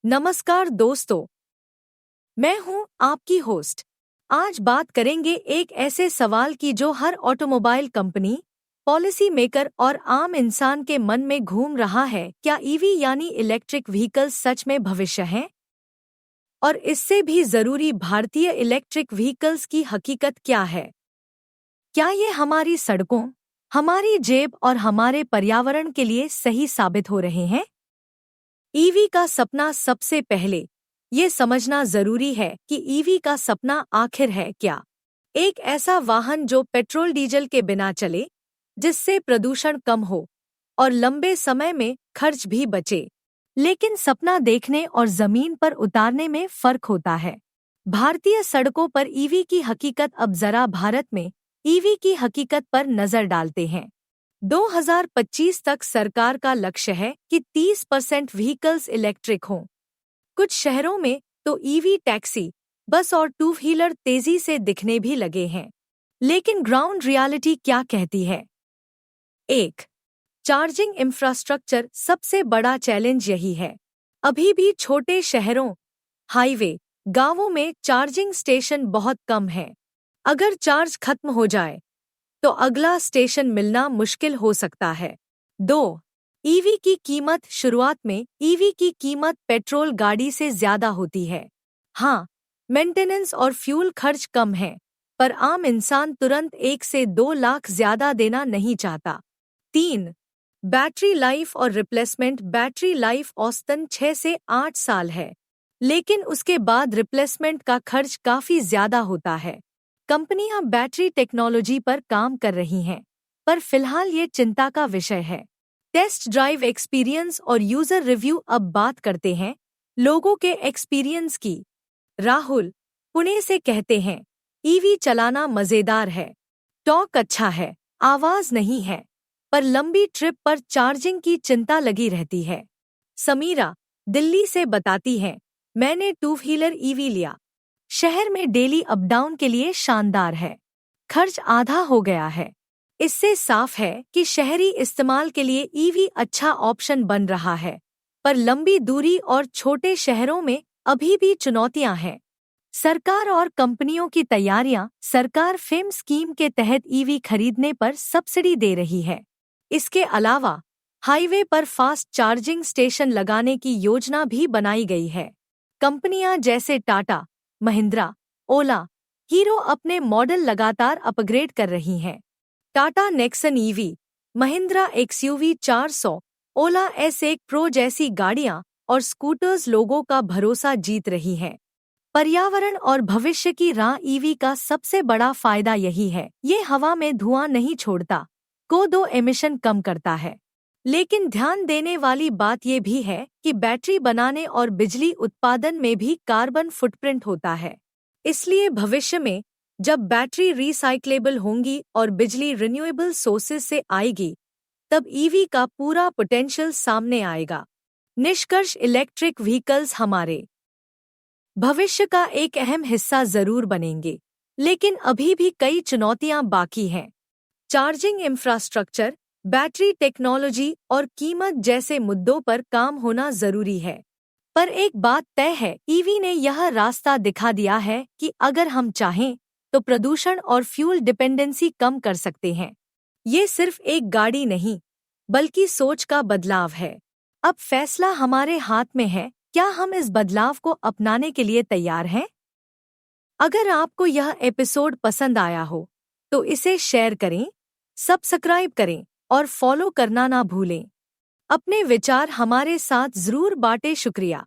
नमस्कार दोस्तों, मैं हूं आपकी होस्ट। आज बात करेंगे एक ऐसे सवाल की जो हर ऑटोमोबाइल कंपनी, पॉलिसी मेकर और आम इंसान के मन में घूम रहा है। क्या ईवी यानी इलेक्ट्रिक व्हीकल्स सच में भविष्य हैं? और इससे भी जरूरी भारतीय इलेक्ट्रिक व्हीकल्स की हकीकत क्या है? क्या ये हमारी सड़कों, हमारी जेब और हमारे पर्यावरण के लिए सही साबित हो रहे हैं? ईवी का सपना। सबसे पहले ये समझना जरूरी है कि ईवी का सपना आखिर है क्या। एक ऐसा वाहन जो पेट्रोल डीजल के बिना चले, जिससे प्रदूषण कम हो और लंबे समय में खर्च भी बचे। लेकिन सपना देखने और जमीन पर उतारने में फर्क होता है। भारतीय सड़कों पर ईवी की हकीकत। अब जरा भारत में ईवी की हकीकत पर नजर डालते हैं। 2025 तक सरकार का लक्ष्य है कि 30% व्हीकल्स इलेक्ट्रिक हों। कुछ शहरों में तो ईवी टैक्सी, बस और टू व्हीलर तेजी से दिखने भी लगे हैं। लेकिन ग्राउंड रियलिटी क्या कहती है? 1. Charging infrastructure. सबसे बड़ा चैलेंज यही है। अभी भी छोटे शहरों, हाईवे, गांवों में चार्जिंग स्टेशन बहुत कम है। अगर चार्ज खत्म हो जाए तो अगला स्टेशन मिलना मुश्किल हो सकता है। 2. ईवी की कीमत। शुरुआत में ईवी की कीमत पेट्रोल गाड़ी से ज्यादा होती है। हाँ, मेंटेनेंस और फ्यूल खर्च कम है, पर आम इंसान तुरंत 1 से 2 लाख ज्यादा देना नहीं चाहता। 3. बैटरी लाइफ और रिप्लेसमेंट। बैटरी लाइफ औसतन 6 से 8 साल है, लेकिन उसके बाद रिप्लेसमेंट का खर्च काफी ज्यादा होता है। कंपनियां बैटरी टेक्नोलॉजी पर काम कर रही हैं, पर फिलहाल ये चिंता का विषय है। टेस्ट ड्राइव एक्सपीरियंस और यूजर रिव्यू। अब बात करते हैं लोगों के एक्सपीरियंस की। राहुल पुणे से कहते हैं, ईवी चलाना मजेदार है, टॉर्क अच्छा है, आवाज नहीं है, पर लंबी ट्रिप पर चार्जिंग की चिंता लगी रहती है। समीरा दिल्ली से बताती हैं, मैंने टू व्हीलर ईवी लिया, शहर में डेली अप डाउन के लिए शानदार है, खर्च आधा हो गया है। इससे साफ है कि शहरी इस्तेमाल के लिए ईवी अच्छा ऑप्शन बन रहा है, पर लंबी दूरी और छोटे शहरों में अभी भी चुनौतियां हैं। सरकार और कंपनियों की तैयारियां। सरकार फेम स्कीम के तहत ईवी खरीदने पर सब्सिडी दे रही है। इसके अलावा हाईवे पर फास्ट चार्जिंग स्टेशन लगाने की योजना भी बनाई गई है। कंपनियां जैसे टाटा, महिंद्रा, ओला, हीरो अपने मॉडल लगातार अपग्रेड कर रही हैं। Tata Nexon EV, Mahindra XUV 400, ओला S1 प्रो जैसी गाड़ियां और स्कूटर्स लोगों का भरोसा जीत रही हैं। पर्यावरण और भविष्य की राह। ईवी का सबसे बड़ा फायदा यही है, ये हवा में धुआं नहीं छोड़ता, CO2 एमिशन कम करता है। लेकिन ध्यान देने वाली बात ये भी है कि बैटरी बनाने और बिजली उत्पादन में भी कार्बन फुटप्रिंट होता है। इसलिए भविष्य में जब बैटरी रिसाइक्लेबल होंगी और बिजली रिन्यूएबल सोर्सेज से आएगी, तब ईवी का पूरा पोटेंशियल सामने आएगा। निष्कर्ष, इलेक्ट्रिक व्हीकल्स हमारे भविष्य का एक अहम हिस्सा जरूर बनेंगे, लेकिन अभी भी कई चुनौतियां बाकी हैं। चार्जिंग इंफ्रास्ट्रक्चर, बैटरी टेक्नोलॉजी और कीमत जैसे मुद्दों पर काम होना जरूरी है। पर एक बात तय है, ईवी ने यह रास्ता दिखा दिया है कि अगर हम चाहें तो प्रदूषण और फ्यूल डिपेंडेंसी कम कर सकते हैं। ये सिर्फ एक गाड़ी नहीं, बल्कि सोच का बदलाव है। अब फैसला हमारे हाथ में है, क्या हम इस बदलाव को अपनाने के लिए तैयार हैं? अगर आपको यह एपिसोड पसंद आया हो तो इसे शेयर करें, सब्सक्राइब करें और फॉलो करना ना भूलें। अपने विचार हमारे साथ जरूर बांटें। शुक्रिया।